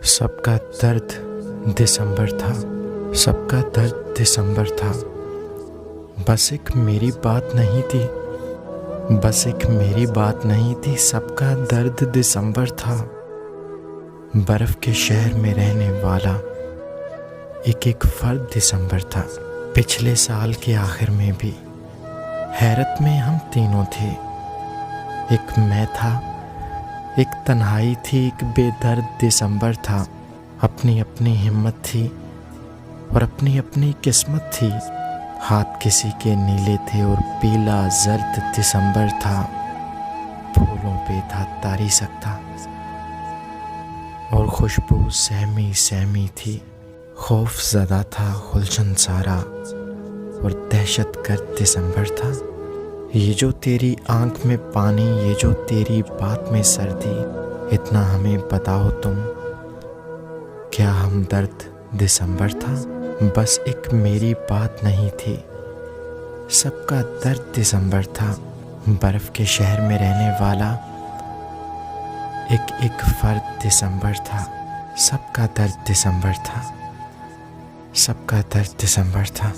सबका दर्द दिसंबर था, सबका दर्द दिसंबर था। बस एक मेरी बात नहीं थी, बस एक मेरी बात नहीं थी। सबका दर्द दिसंबर था। बर्फ के शहर में रहने वाला एक एक फर्द दिसंबर था। पिछले साल के आखिर में भी हैरत में हम तीनों थे। एक मैं था, एक तन्हाई थी, एक बेदर्द दिसंबर था। अपनी अपनी हिम्मत थी और अपनी अपनी किस्मत थी। हाथ किसी के नीले थे और पीला जर्द दिसंबर था। फूलों पे था तारी सकता और खुशबू सहमी सहमी थी। खौफ ज़दा था गुलशन सारा और दहशत गर्द दिसंबर था। ये जो तेरी आंख में पानी, ये जो तेरी बात में सर्दी, इतना हमें बताओ तुम, क्या हमदर्द दिसंबर था। बस एक मेरी बात नहीं थी, सबका दर्द दिसंबर था। बर्फ के शहर में रहने वाला एक एक फर्द दिसंबर था। सबका दर्द दिसंबर था, सबका दर्द दिसंबर था।